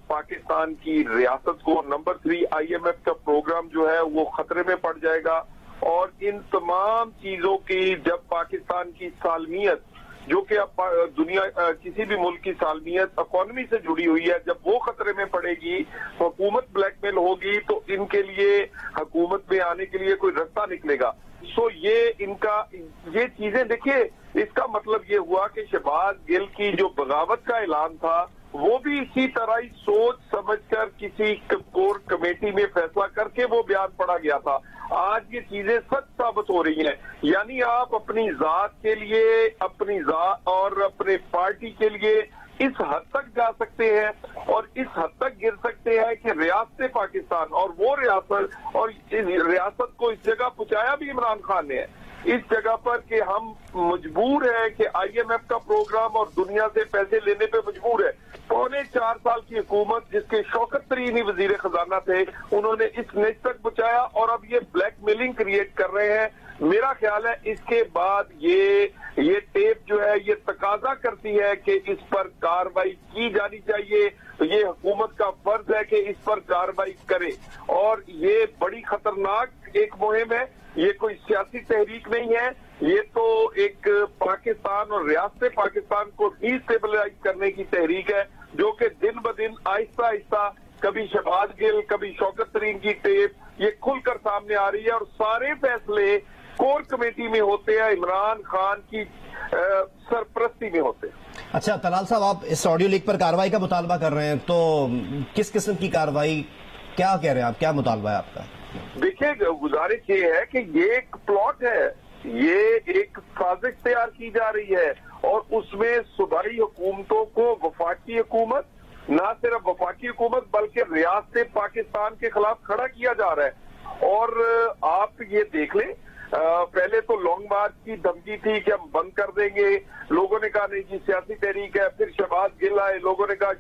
پاکستان کی ریاست کو. نمبر 3 IMF کا پروگرام جو ہے وہ خطرے میں پڑ جائے گا. اور ان تمام چیزوں کی جب پاکستان کی سالمیت جو کہ اب دنیا کسی بھی ملک کی سالمیت اکانومی سے جڑی ہوئی ہے، جب وہ خطرے میں پڑے گی، حکومت بلیک میل ہوگی، تو ان کے لیے حکومت میں آنے کے لیے کوئی رستہ نکلے گا۔ سو یہ چیزیں دیکھیے، اس کا مطلب یہ ہوا کہ شہباز گل کی جو بغاوت کا اعلان تھا وہ بھی اسی طرح ہی سوچ سمجھ کر کسی کور کمیٹی میں فیصلہ کر کے وہ بیان پڑا گیا تھا۔ آج یہ چیزیں سچ ثابت ہو رہی ہیں، یعنی آپ اپنی ذات کے لیے، اپنی ذات اور اپنے پارٹی کے لیے اس حد تک جا سکتے ہیں اور اس حد تک گر سکتے ہیں کہ ریاست پاکستان اور وہ ریاست کو اس جگہ پہنچایا بھی عمران خان نے ہے، اس جگہ پر کہ ہم مجبور ہیں کہ آئی ایم ایف کا پروگرام اور دنیا سے پیسے لینے پہ مجبور ہے۔ 4.25 سال کی حکومت جس کے شوکت ترین ہی وزیر خزانہ تھے، انہوں نے اس نیچ تک پہنچایا اور اب یہ بلیک میلنگ کریٹ کر رہے ہیں۔ میرا خیال ہے اس کے بعد یہ ٹیپ جو ہے یہ تقاضا کرتی ہے کہ اس پر کارروائی کی جانی چاہیے، یہ حکومت کا فرض ہے کہ اس پر کارروائی کرے، اور یہ بڑی خطرناک ایک مہم ہے، یہ کوئی سیاسی تحریک نہیں ہے، یہ تو ایک پاکستان اور ریاست پاکستان کو ڈی اسٹیبلائز کرنے کی تحریک ہے، جو کہ دن بدن آہستہ آہستہ کبھی شہباز گل کبھی شوکت ترین کی ٹیپ یہ کھل کر سامنے آ رہی ہے، اور سارے فیصلے کور کمیٹی میں ہوتے ہیں، عمران خان کی سرپرستی میں ہوتے ہیں۔ اچھا طلال صاحب، آپ اس آڈیو لیک پر کارروائی کا مطالبہ کر رہے ہیں، تو کس قسم کی کارروائی کیا کہہ رہے ہیں آپ، کیا مطالبہ ہے آپ کا؟ دیکھیں، گزارش یہ ہے کہ یہ ایک پلاٹ ہے، یہ ایک سازش تیار کی جا رہی ہے، اور اس میں صوبائی حکومتوں کو وفاقی حکومت، نہ صرف وفاقی حکومت بلکہ ریاست پاکستان کے خلاف کھڑا کیا جا رہا ہے۔ اور آپ یہ دیکھ لیں، پہلے تو لانگ مارچ کی دھمکی تھی کہ ہم بند کر دیں گے، لوگوں نے کہا نہیں جی سیاسی تحریک ہے، پھر شہباز گل آئے، لوگوں نے کہا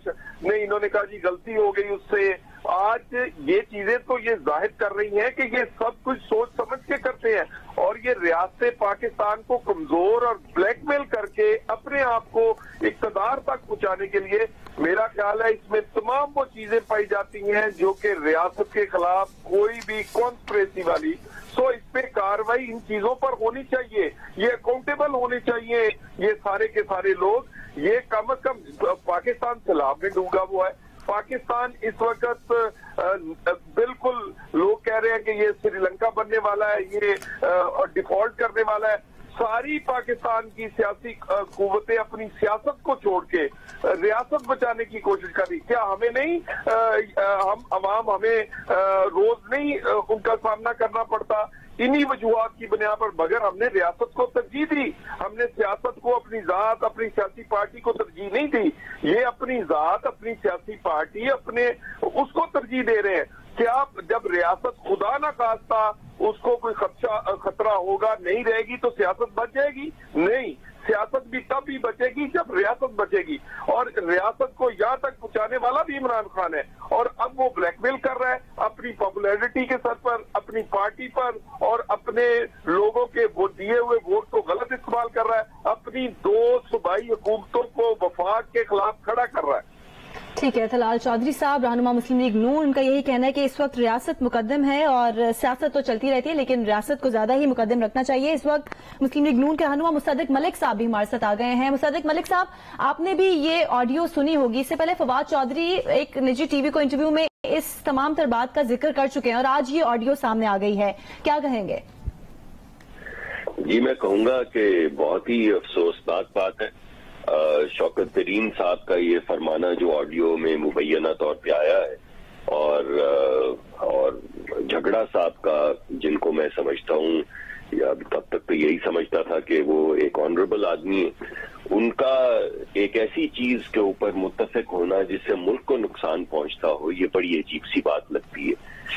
نہیں، انہوں نے کہا جی غلطی ہو گئی اس سے۔ آج یہ چیزیں تو یہ ظاہر کر رہی ہیں کہ یہ سب کچھ سوچ سمجھ کے کرتے ہیں، اور یہ ریاست پاکستان کو کمزور اور بلیک میل کر کے اپنے آپ کو اقتدار تک پہنچانے کے لیے، میرا خیال ہے اس میں تمام وہ چیزیں پائی جاتی ہیں جو کہ ریاست کے خلاف کوئی بھی کانسپریسی والی، سو اس پہ کاروائی ان چیزوں پر ہونی چاہیے، یہ اکاؤنٹیبل ہونے چاہیے یہ سارے کے سارے لوگ۔ یہ کم از کم پاکستان سیلاب میں ڈوبا ہوا ہے، پاکستان اس وقت بالکل لوگ کہہ رہے ہیں کہ یہ سری لنکا بننے والا ہے، یہ ڈیفالٹ کرنے والا ہے۔ ساری پاکستان کی سیاسی قوتیں اپنی سیاست کو چھوڑ کے ریاست بچانے کی کوشش کر رہی، کیا ہمیں نہیں ہم عوام ہمیں روز نہیں ان کا سامنا کرنا پڑتا؟ انہی وجوہات کی بنیاد پر بغیر ہم نے ریاست کو ترجیح دی، ہم نے سیاست کو اپنی ذات اپنی سیاسی پارٹی کو ترجیح نہیں دی، یہ اپنی ذات اپنی سیاسی پارٹی اپنے اس کو ترجیح دے رہے ہیں۔ کیا جب ریاست خدا نہ خواستہ اس کو کوئی خطرہ ہوگا نہیں رہے گی تو سیاست بچ جائے گی؟ نہیں، سیاست بھی تب ہی بچے گی جب ریاست بچے گی، اور ریاست کو یہاں تک پہنچانے والا بھی عمران خان ہے، اور اب وہ بلیک میل کر رہا ہے اپنی پاپولیرٹی کے سر پر، اپنی پارٹی پر، اور اپنے لوگوں کے دیے ہوئے ووٹ کو غلط استعمال کر رہا ہے، اپنی 2 صوبائی حکومتوں کو وفاق کے خلاف کھڑا کر رہا ہے۔ ٹھیک ہے، طلال چودھری صاحب، رہنما مسلم لیگ نون، ان کا یہی کہنا ہے کہ اس وقت ریاست مقدم ہے، اور سیاست تو چلتی رہتی ہے لیکن ریاست کو زیادہ ہی مقدم رکھنا چاہیے۔ اس وقت مسلم لیگ نون کے رہنما مصدق ملک صاحب بھی ہمارے ساتھ آ گئے ہیں۔ مصدق ملک صاحب، آپ نے بھی یہ آڈیو سنی ہوگی، اس سے پہلے فواد چودھری ایک نجی ٹی وی کو انٹرویو میں اس تمام تر بات کا ذکر کر چکے ہیں، اور آج یہ آڈیو سامنے آ گئی ہے، کیا کہیں گے؟ جی، میں کہوں گا کہ بہت ہی افسوسناک بات ہے، شوکت ترین صاحب کا یہ فرمانا جو آڈیو میں مبینہ طور پہ آیا ہے، اور جھگڑا صاحب کا، جن کو میں سمجھتا ہوں یا تب تک تو یہی سمجھتا تھا کہ وہ ایک آنریبل آدمی ہے، ان کا ایک ایسی چیز کے اوپر متفق ہونا جس سے ملک کو نقصان پہنچتا ہو، یہ بڑی عجیب سی بات لگتی ہے۔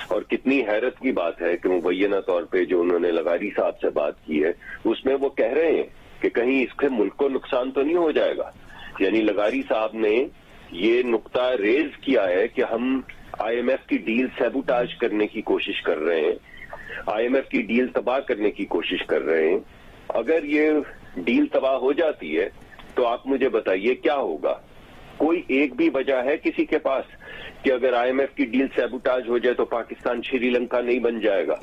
اور کتنی حیرت کی بات ہے کہ مبینہ طور پہ جو انہوں نے لغاری صاحب سے بات کی ہے اس میں وہ کہہ رہے ہیں کہ کہیں اس سے ملک کو نقصان تو نہیں ہو جائے گا۔ یعنی لغاری صاحب نے یہ نقطہ ریز کیا ہے کہ ہم آئی ایم ایف کی ڈیل سیبوٹاج کرنے کی کوشش کر رہے ہیں، آئی ایم ایف کی ڈیل تباہ کرنے کی کوشش کر رہے ہیں۔ اگر یہ ڈیل تباہ ہو جاتی ہے تو آپ مجھے بتائیے کیا ہوگا؟ کوئی ایک بھی وجہ ہے کسی کے پاس کہ اگر آئی ایم ایف کی ڈیل سیبوٹاج ہو جائے تو پاکستان شری لنکا نہیں بن جائے گا؟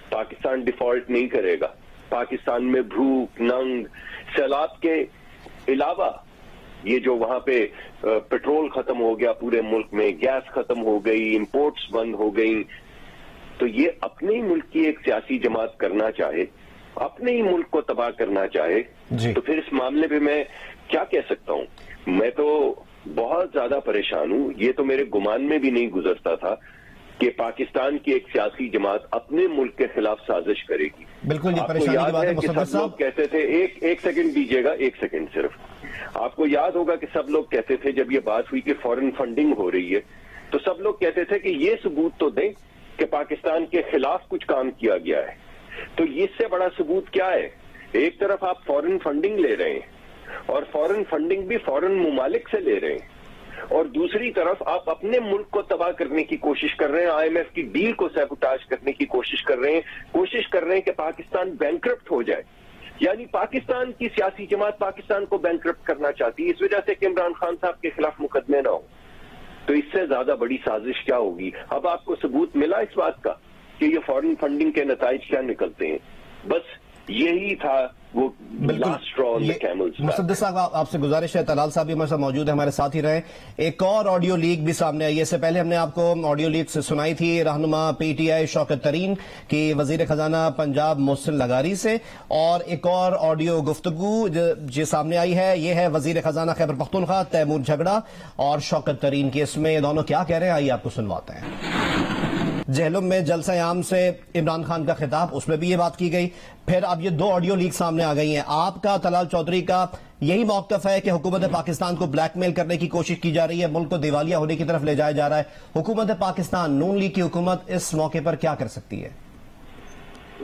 پاکستان ڈیفالٹ نہیں کرے گا. پاکستان میں بھوک، ننگ، سیلاب کے علاوہ یہ جو وہاں پہ پیٹرول ختم ہو گیا پورے ملک میں، گیس ختم ہو گئی، امپورٹس بند ہو گئی، تو یہ اپنے ہی ملک کی ایک سیاسی جماعت کرنا چاہے، اپنے ہی ملک کو تباہ کرنا چاہے تو پھر اس معاملے پہ میں کیا کہہ سکتا ہوں؟ میں تو بہت زیادہ پریشان ہوں. یہ تو میرے گمان میں بھی نہیں گزرتا تھا کہ پاکستان کی ایک سیاسی جماعت اپنے ملک کے خلاف سازش کرے گی. بالکل، یہ آپ کو پریشانی کی یاد بات ہے ہے کہ مصدق سب لوگ صاحب. کہتے تھے، ایک سیکنڈ دیجیے گا، ایک سیکنڈ صرف. آپ کو یاد ہوگا کہ سب لوگ کہتے تھے جب یہ بات ہوئی کہ فورن فنڈنگ ہو رہی ہے تو سب لوگ کہتے تھے کہ یہ ثبوت تو دیں کہ پاکستان کے خلاف کچھ کام کیا گیا ہے. تو اس سے بڑا ثبوت کیا ہے؟ ایک طرف آپ فورن فنڈنگ لے رہے ہیں اور فورن فنڈنگ بھی فورن ممالک سے لے رہے ہیں، اور دوسری طرف آپ اپنے ملک کو تباہ کرنے کی کوشش کر رہے ہیں، آئی ایم ایف کی ڈیل کو سیبوٹاج کرنے کی کوشش کر رہے ہیں کہ پاکستان بینکرپٹ ہو جائے. یعنی پاکستان کی سیاسی جماعت پاکستان کو بینکرپٹ کرنا چاہتی ہے اس وجہ سے کہ عمران خان صاحب کے خلاف مقدمے نہ ہو. تو اس سے زیادہ بڑی سازش کیا ہوگی؟ اب آپ کو ثبوت ملا اس بات کا کہ یہ فورن فنڈنگ کے نتائج کیا نکلتے ہیں. بس یہی تھا وہ لاسٹ سٹرا آن دی کیملز. مصدق صاحب آپ سے گزارش ہے، طلال صاحب بھی ہمارے ساتھ موجود ہیں، ہمارے ساتھ ہی رہیں. ایک اور آڈیو لیک بھی سامنے آئی ہے. اس سے پہلے ہم نے آپ کو آڈیو لیک سے سنائی تھی رہنما پی ٹی آئی شوکت ترین کی وزیر خزانہ پنجاب محسن لغاری سے، اور ایک اور آڈیو گفتگو جو سامنے آئی ہے یہ ہے وزیر خزانہ خیبر پختونخوا تیمور جھگڑا اور شوکت ترین کی. اس میں یہ دونوں کیا کہہ رہے ہیں آئیے آپ کو سنواتے ہیں. جہلم میں جلسہ عام سے عمران خان کا خطاب، اس میں بھی یہ بات کی گئی. پھر اب یہ دو آڈیو لیک سامنے آ گئی ہیں. آپ کا، طلال چودھری کا یہی موقف ہے کہ حکومت پاکستان کو بلیک میل کرنے کی کوشش کی جا رہی ہے، ملک کو دیوالیہ ہونے کی طرف لے جایا جا رہا ہے. حکومت پاکستان، نون لیگ کی حکومت اس موقع پر کیا کر سکتی ہے؟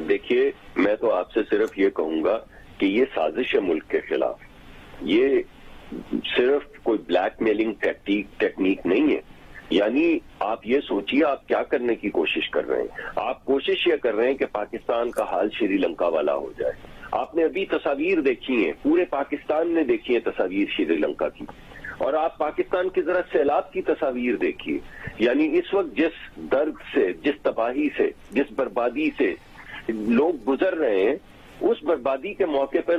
دیکھیے، میں تو آپ سے صرف یہ کہوں گا کہ یہ سازش ہے ملک کے خلاف. یہ صرف کوئی بلیک میلنگ ٹیکنیک نہیں ہے. یعنی آپ یہ سوچیے آپ کیا کرنے کی کوشش کر رہے ہیں. آپ کوشش یہ کر رہے ہیں کہ پاکستان کا حال شری لنکا والا ہو جائے. آپ نے ابھی تصاویر دیکھی ہیں، پورے پاکستان نے دیکھی ہیں تصاویر شری لنکا کی، اور آپ پاکستان کی ذرا سیلاب کی تصاویر دیکھیے. یعنی اس وقت جس درد سے، جس تباہی سے، جس بربادی سے لوگ گزر رہے ہیں، اس بربادی کے موقع پر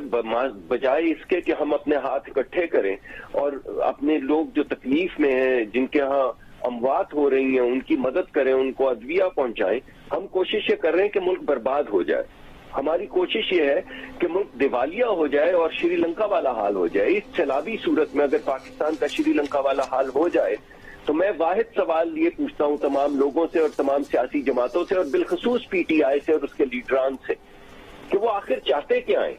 بجائے اس کے کہ ہم اپنے ہاتھ اکٹھے کریں اور اپنے لوگ جو تکلیف میں ہیں، جن کے ہاں اموات ہو رہی ہیں، ان کی مدد کریں، ان کو ادویہ پہنچائیں، ہم کوشش یہ کر رہے ہیں کہ ملک برباد ہو جائے. ہماری کوشش یہ ہے کہ ملک دیوالیہ ہو جائے اور شری لنکا والا حال ہو جائے. اس سیلابی صورت میں اگر پاکستان کا شری لنکا والا حال ہو جائے تو میں واحد سوال یہ پوچھتا ہوں تمام لوگوں سے اور تمام سیاسی جماعتوں سے اور بالخصوص پی ٹی آئی سے اور اس کے لیڈران سے کہ وہ آخر چاہتے کیا ہیں؟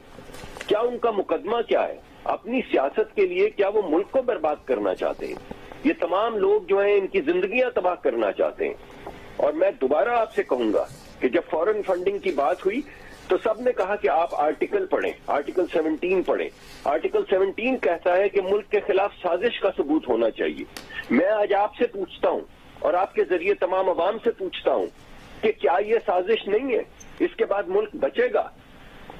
کیا ان کا مقدمہ کیا ہے؟ اپنی سیاست کے لیے کیا وہ ملک کو برباد کرنا چاہتے ہیں؟ یہ تمام لوگ جو ہیں ان کی زندگیاں تباہ کرنا چاہتے ہیں. اور میں دوبارہ آپ سے کہوں گا کہ جب فورن فنڈنگ کی بات ہوئی تو سب نے کہا کہ آپ آرٹیکل پڑھیں، آرٹیکل 17 پڑھیں. آرٹیکل 17 کہتا ہے کہ ملک کے خلاف سازش کا ثبوت ہونا چاہیے. میں آج آپ سے پوچھتا ہوں اور آپ کے ذریعے تمام عوام سے پوچھتا ہوں کہ کیا یہ سازش نہیں ہے؟ اس کے بعد ملک بچے گا؟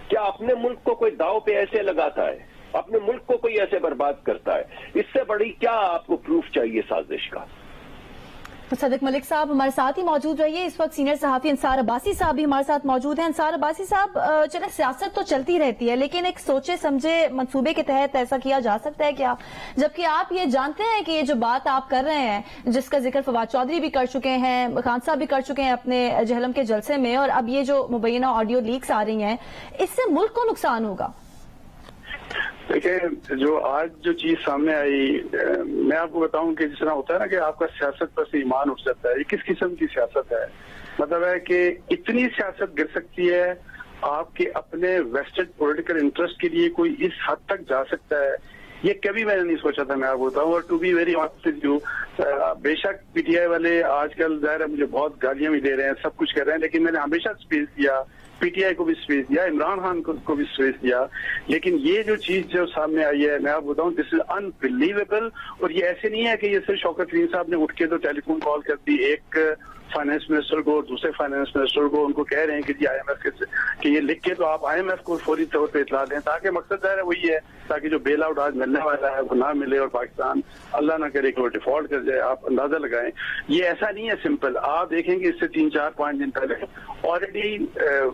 کیا اپنے ملک کو کوئی داؤ پہ ایسے لگاتا ہے؟ اپنے ملک کو کوئی ایسے برباد کرتا ہے؟ اس سے بڑی کیا آپ کو پروف چاہیے سازش کا؟ صدق ملک صاحب ہمارے ساتھ ہی موجود رہیے. اس وقت سینئر صحافی انصار عباسی صاحب بھی ہمارے ساتھ موجود ہیں. انصار عباسی صاحب، چلے سیاست تو چلتی رہتی ہے لیکن ایک سوچے سمجھے منصوبے کے تحت ایسا کیا جا سکتا ہے کیا؟ جبکہ آپ یہ جانتے ہیں کہ یہ جو بات آپ کر رہے ہیں، جس کا ذکر فواد چودھری بھی کر چکے ہیں، خان صاحب بھی کر چکے ہیں اپنے جہلم کے جلسے میں، اور اب یہ جو مبینہ آڈیو لیکس آ رہی ہیں، اس سے ملک کو نقصان ہوگا. دیکھیں، جو آج جو چیز سامنے آئی، میں آپ کو بتاؤں کہ جس طرح ہوتا ہے نا کہ آپ کا سیاست پر سے ایمان اٹھ جاتا ہے. یہ کس قسم کی سیاست ہے؟ مطلب ہے کہ اتنی سیاست گر سکتی ہے، آپ کے اپنے ویسٹڈ پولیٹیکل انٹرسٹ کے لیے کوئی اس حد تک جا سکتا ہے، یہ کبھی میں نے نہیں سوچا تھا. میں آپ کو بتاؤں، اور to be very honest with you, بے شک پی ٹی آئی والے آج کل ظاہر ہے مجھے بہت گالیاں بھی دے رہے ہیں، سب کچھ کر رہے ہیں، لیکن میں نے ہمیشہ اسپیس دیا، پی ٹی آئی کو بھی اسپیس دیا، عمران خان کو بھی اسپیس دیا. لیکن یہ جو چیز جو سامنے آئی ہے، میں آپ بتاؤں دس از انبلیویبل. اور یہ ایسے نہیں ہے کہ یہ صرف شوکت ترین صاحب نے اٹھ کے تو ٹیلی فون کال کر دی، ایک फाइनेंस मिनिस्टर को, दूसरे फाइनेंस मिनिस्टर को, उनको कह रहे हैं कि जी IMF के ये लिख के तो आप IMF को फौरी तौर पे इतला दें, ताकि मकसद ज़ाहिर है वही है ताकि जो बेल आउट आज मिलने वाला है वो ना मिले और पाकिस्तान अल्लाह ना करे कि वो डिफॉल्ट कर जाए। आप अंदाजा लगाएं, ये ऐसा नहीं है सिंपल। आप देखेंगे इससे 3-4-5 दिन पहले ऑलरेडी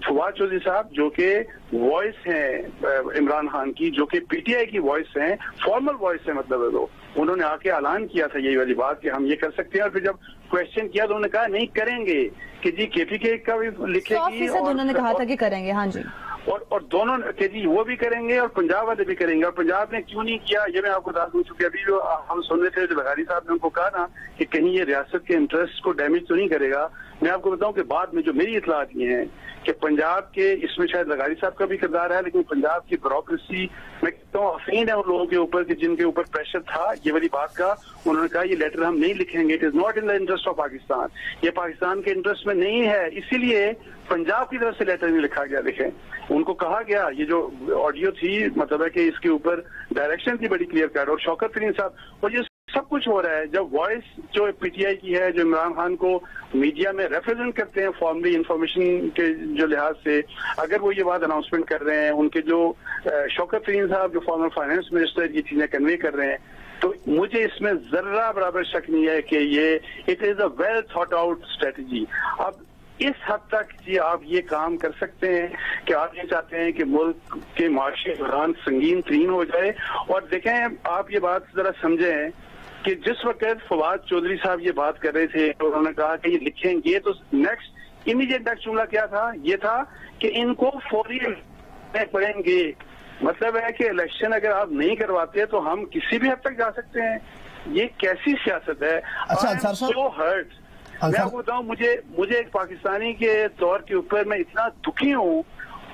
फवाद चौधरी साहब जो कि वॉइस हैं इमरान खान की, जो कि PTI की वॉइस हैं, फॉर्मल वॉइस है मतलब है, तो उन्होंने आके ऐलान किया था यही वाली बात कि हम ये कर सकते हैं, और फिर जब क्वेश्चन किया तो उन्होंने कहा नहीं करेंगे कि जी KPK का भी लिखेगी, 100% उन्होंने कहा था कि करेंगे। हाँ जी, और दोनों के जी वो भी करेंगे और पंजाब वाले भी करेंगे। और पंजाब ने क्यों नहीं किया ये मैं आपको बता दूं, क्योंकि अभी जो हम सुन रहे थे जो लगारी साहब ने उनको कहा ना कि कहीं ये रियासत के इंटरेस्ट को डैमेज तो नहीं करेगा। मैं आपको बताऊं कि बाद में जो मेरी इतलात ये हैं कि पंजाब के, इसमें शायद लगारी साहब का भी किरदार है, लेकिन पंजाब की ब्यूरोक्रेसी मैं कहता हूँ अफीन है उन लोगों के ऊपर कि जिनके ऊपर प्रेशर था ये वाली बात का। उन्होंने कहा ये लेटर हम नहीं लिखेंगे, it is not in the interest of Pakistan, ये पाकिस्तान के इंटरेस्ट में नहीं है, इसीलिए पंजाब की तरफ से लेटर नहीं लिखा गया। लिखें, उनको कहा गया, ये जो ऑडियो थी मतलब है कि इसके ऊपर डायरेक्शन थी बड़ी क्लियर कट, और शौकत तरीन साहब, और ये सब कुछ हो रहा है जब वॉइस जो PTI की है, जो इमरान खान को मीडिया में रिप्रेजेंट करते हैं फॉर्मली इंफॉर्मेशन के जो लिहाज से, अगर वो ये बात अनाउंसमेंट कर रहे हैं, उनके जो शौकत तरीन साहब जो फॉर्मर फाइनेंस मिनिस्टर ये चीजें कन्वे कर रहे हैं, तो मुझे इसमें जर्रा बराबर शक नहीं है कि ये it is a well thought out strategy. अब इस हद तक जी आप ये काम कर सकते हैं कि आप ये चाहते हैं कि मुल्क के माशी बहरान संगीन तरीन हो जाए। और देखें, आप ये बात जरा समझें कि जिस वक्त फवाद चौधरी साहब ये बात कर रहे थे तो उन्होंने कहा कि ये लिखेंगे, तो नेक्स्ट इमीडिएट नेक्स्ट जुमला क्या था? ये था कि इनको फौरी पड़ेंगे। मतलब है कि इलेक्शन अगर आप नहीं करवाते तो हम किसी भी हद तक जा सकते हैं। ये कैसी सियासत है? अच्छा, सो हर्ट। मैं आपको बताऊं, मुझे एक पाकिस्तानी के तौर के ऊपर मैं इतना दुखी हूं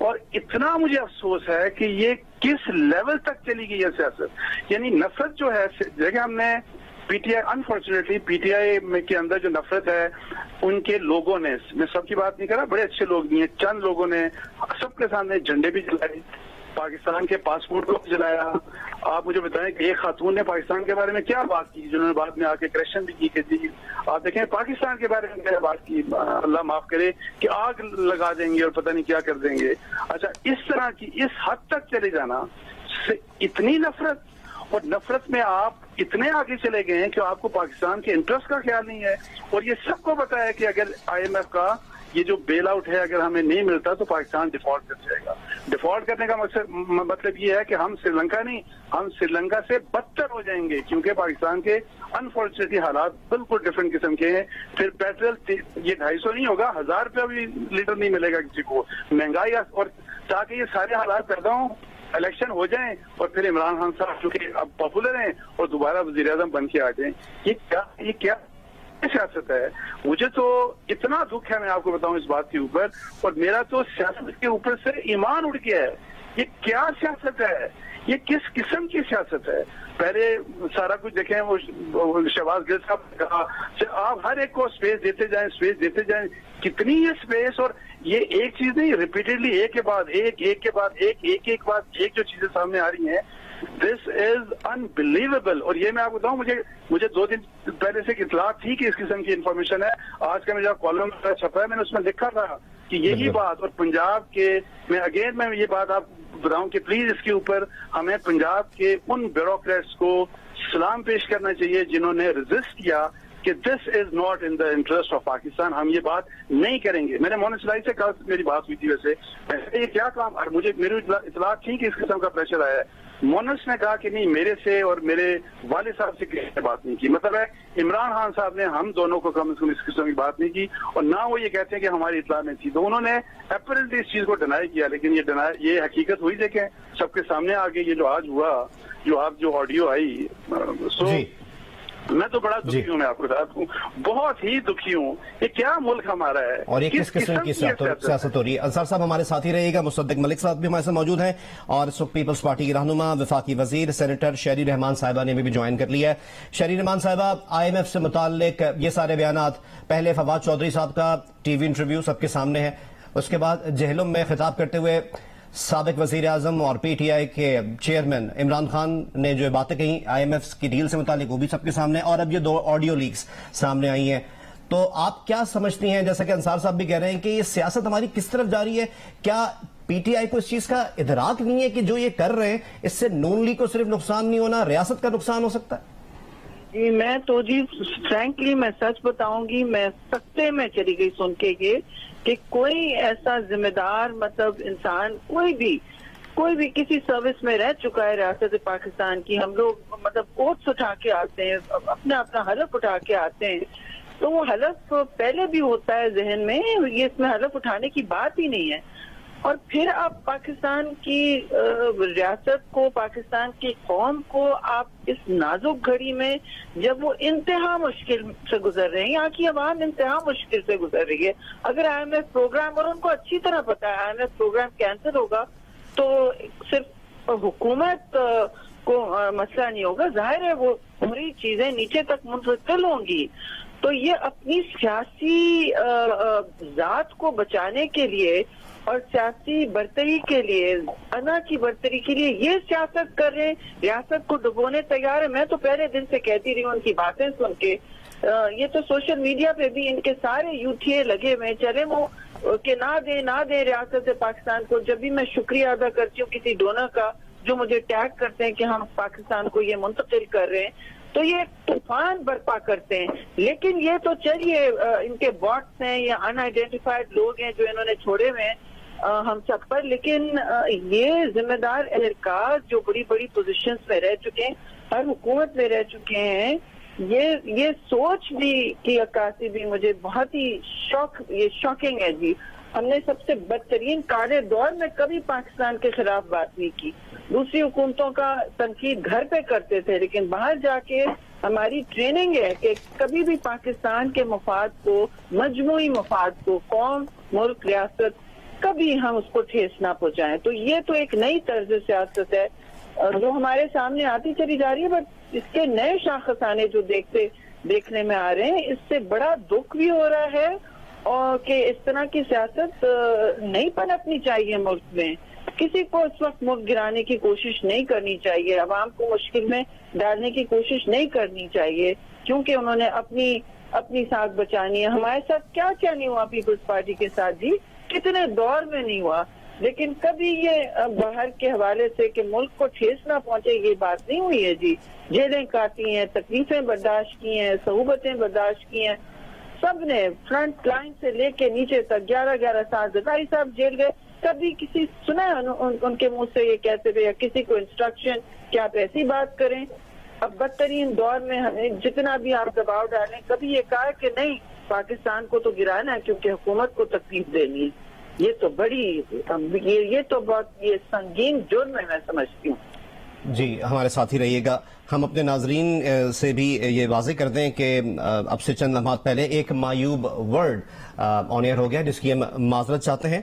और इतना मुझे अफसोस है कि ये किस लेवल तक चली गई है सियासत। यानी नफरत जो है, देखिए हमने PTI, अनफॉर्चुनेटली PTI में के अंदर जो नफरत है उनके लोगों ने, मैं सबकी बात नहीं कर रहा, बड़े अच्छे लोग नहीं है, चंद लोगों ने सबके सामने झंडे भी जलाए, पाकिस्तान के पासपोर्ट को भी जलाया। आप मुझे बताएं कि एक खातून ने पाकिस्तान के बारे में क्या बात की, जिन्होंने बाद में आके क्वेश्चन भी की कि जी आप देखें पाकिस्तान के बारे में क्या बात की, अल्लाह माफ करे, कि आग लगा देंगे और पता नहीं क्या कर देंगे। अच्छा, इस तरह की इस हद तक चले जाना से इतनी नफरत, और नफरत में आप इतने आगे चले गए हैं कि आपको पाकिस्तान के इंटरेस्ट का ख्याल नहीं है। और ये सबको पता है कि अगर IMF का ये जो बेल आउट है अगर हमें नहीं मिलता तो पाकिस्तान डिफॉल्ट कर जाएगा। डिफॉल्ट करने का मतलब ये है कि हम श्रीलंका नहीं, हम श्रीलंका से बदतर हो जाएंगे, क्योंकि पाकिस्तान के अनफॉर्चुनेटली हालात बिल्कुल डिफरेंट किस्म के हैं। फिर पेट्रोल ये 250 नहीं होगा, 1000 रुपया भी लीटर नहीं मिलेगा किसी को, महंगाई, और ताकि ये सारे हालात पैदा हों, इलेक्शन हो जाएं और फिर इमरान खान साहब जो कि अब पॉपुलर हैं और दोबारा वजीर आजम बन के आ जाएं। ये क्या सियासत है? मुझे तो इतना दुख है, मैं आपको बताऊं इस बात के ऊपर, और मेरा तो सियासत के ऊपर से ईमान उड़ गया है। ये क्या सियासत है? ये किस किस्म की सियासत है? पहले सारा कुछ देखें, वो शहबाज गिल साहब ने कहा आप हर एक को स्पेस देते जाएं, कितनी ये स्पेस, और ये एक चीज नहीं, रिपीटेडली एक के बाद एक जो चीजें सामने आ रही हैं, दिस इज अनबिलीवेबल। और ये मैं आपको बताऊं, मुझे 2 दिन पहले से इतला थी कि इस किस्म की इंफॉर्मेशन है। आज का मेरा कॉलम छपा है, मैंने उसमें लिखा था कि यही बात, और पंजाब के मैं ये बात आप बताऊं कि प्लीज इसके ऊपर हमें पंजाब के उन ब्यूरोक्रेट्स को सलाम पेश करना चाहिए जिन्होंने रेजिस्ट किया कि this is not in the interest of Pakistan, हम ये बात नहीं करेंगे। मैंने मोहन इस्लाही से कल मेरी बात हुई थी, वैसे ये क्या काम, मेरी इतला थी कि इस किस्म का प्रेशर आया है। मोनस ने कहा कि नहीं, मेरे से और मेरे वाले साहब से किसी ने बात नहीं की। मतलब है इमरान खान साहब ने हम दोनों को कम से कम इस किस्म की बात नहीं की, और ना वो ये कहते हैं कि हमारी इतला में थी। तो उन्होंने अपरेंटली इस चीज को डिनाई किया, लेकिन ये हकीकत हुई, देखें सबके सामने आ गई। ये जो आज हुआ, जो ऑडियो आई, मैं तो बड़ा दुखी हूँ, मैं आपको बता दूं, बहुत ही दुखी हूँ। ये क्या मुल्क हमारा है, और ये किस किस्म की सियासत हो रही है। अंसार साहब हमारे साथ ही रहेगा, मुसद्दिक मलिक साहब भी हमारे साथ मौजूद हैं, और सुख पीपल्स पार्टी की रहनुमा वफाकी वजीर सेनेटर शहरी रहमान साहिबा ने भी ज्वाइन कर लिया है। शहरी रहमान साहिबा, IMF से मुताल्लिक ये सारे बयानात, पहले फवाद चौधरी साहब का टीवी इंटरव्यू सबके सामने है, उसके बाद जहलुम में खिताब करते हुए साबिक वजीर आजम और PTI के चेयरमैन इमरान खान ने जो बातें कही IMF की डील से मुतालिक, वो भी सबके सामने, और अब ये 2 ऑडियो लीक्स सामने आई हैं। تو آپ کیا سمجھتی ہیں، جیسا کہ انصار صاحب بھی کہہ رہے ہیں کہ یہ سیاست ہماری کس طرف جا رہی ہے؟ کیا پی ٹی آئی کو اس چیز کا ادراک نہیں ہے کہ جو یہ کر رہے ہیں اس سے نون لیگ کو صرف نقصان نہیں ہونا، ریاست کا نقصان ہو سکتا ہے؟ جی میں تو فرینکلی میں سچ بتاؤں گی، میں سکتے میں چلی گئی سن کے یہ کہ کوئی ایسا ذمہ دار مطلب انسان کوئی بھی کسی سروس میں رہ چکا ہے ریاست پاکستان کی، ہم لوگ مطلب اوٹس اٹھا کے آتے ہیں، اپنا حلف اٹھا کے آتے ہیں، تو وہ حلف پہلے بھی ہوتا ہے ذہن میں، یہ اس میں حلف اٹھانے کی بات ہی نہیں ہے۔ اور پھر آپ پاکستان کی ریاست کو، پاکستان کی قوم کو آپ اس نازک گھڑی میں جب وہ انتہا مشکل سے گزر رہے ہیں، یہاں کی عوام انتہا مشکل سے گزر رہی ہے، اگر آئی ایم ایف پروگرام، اور ان کو اچھی طرح پتا ہے I M F programme cancel ہوگا تو صرف حکومت کو مسئلہ نہیں ہوگا، ظاہر ہے وہ پوری چیزیں نیچے تک منتقل ہوں گی۔ تو یہ اپنی سیاسی ذات کو بچانے کے لیے اور سیاسی برتری کے لیے، انا کی برتری کے لیے یہ سیاست کر رہے ہیں، ریاست کو ڈبونے تیار ہے۔ میں تو پہلے دن سے کہتی رہی ہوں ان کی باتیں سن کے، یہ تو سوشل میڈیا پہ بھی ان کے سارے یوٹھیے لگے ہوئے ہیں، چلے وہ کہ نہ دیں ریاست پاکستان کو۔ جب بھی میں شکریہ ادا کرتی ہوں کسی ڈونر کا جو مجھے ٹیگ کرتے ہیں کہ ہم پاکستان کو یہ منتقل کر رہے ہیں، تو یہ طوفان برپا کرتے ہیں۔ لیکن یہ تو چلیے ان کے باٹس ہیں یا ان آئیڈینٹیفائڈ لوگ ہیں جو انہوں نے چھوڑے ہوئے ہیں ہم سب پر، لیکن یہ ذمہ دار اہلکار جو بڑی بڑی پوزیشنز میں رہ چکے ہیں، ہر حکومت میں رہ چکے ہیں، یہ سوچ بھی کی عکاسی بھی مجھے بہت ہی شاکنگ ہے جی۔ ہم نے سب سے بدترین کالے دور میں کبھی پاکستان کے خلاف بات نہیں کی، دوسری حکومتوں کا تنقید گھر پہ کرتے تھے، لیکن باہر جا کے ہماری ٹریننگ ہے کہ کبھی بھی پاکستان کے مفاد کو، مجموعی مفاد کو، قوم، ملک، ریاست، کبھی ہم اس کو ٹھیس نہ پہنچائیں۔ تو یہ تو ایک نئی طرز سیاست ہے جو ہمارے سامنے آتی چلی جا رہی ہے، بٹ اس کے نئے شاخسانے جو دیکھنے میں آ رہے ہیں، اس سے بڑا دکھ بھی ہو رہا ہے، اور کہ اس طرح کی سیاست نہیں پنپنی چاہیے ملک میں۔ کسی کو اس وقت ملک گرانے کی کوشش نہیں کرنی چاہیے، عوام کو مشکل میں ڈالنے کی کوشش نہیں کرنی چاہیے، کیونکہ انہوں نے اپنی ساکھ بچانی ہے۔ ہمارے ساتھ کیا نہیں ہوا پیپلز پارٹی کے ساتھ جی، کتنے دور میں نہیں ہوا، لیکن کبھی یہ باہر کے حوالے سے کہ ملک کو ٹھیس نہ پہنچے یہ بات نہیں ہوئی ہے جی۔ جیلیں کاٹی ہیں، تکلیفیں برداشت کی ہیں، صعوبتیں برداشت کی ہیں، سب نے فرنٹ لائن سے لے کے نیچے تک 11 سال زرداری صاحب جیل گئے، کبھی کسی سنا ان کے منہ سے یہ کہتے ہوئے یا کسی کو انسٹرکشن کہ آپ ایسی بات کریں؟ اب بدترین دور میں ہمیں جتنا بھی آپ دباؤ ڈالیں، کبھی یہ کہا کہ نہیں پاکستان کو تو گرانا ہے کیونکہ حکومت کو تکلیف دینی ہے۔ یہ تو بہت سنگین جرم ہے، میں سمجھتی ہوں۔ جی ہمارے ساتھ ہی رہیے گا۔ ہم اپنے ناظرین سے بھی یہ واضح کر دیں کہ اب سے چند لمحات پہلے ایک معیوب ورڈ آن ایئر ہو گیا جس کی ہم معذرت چاہتے ہیں۔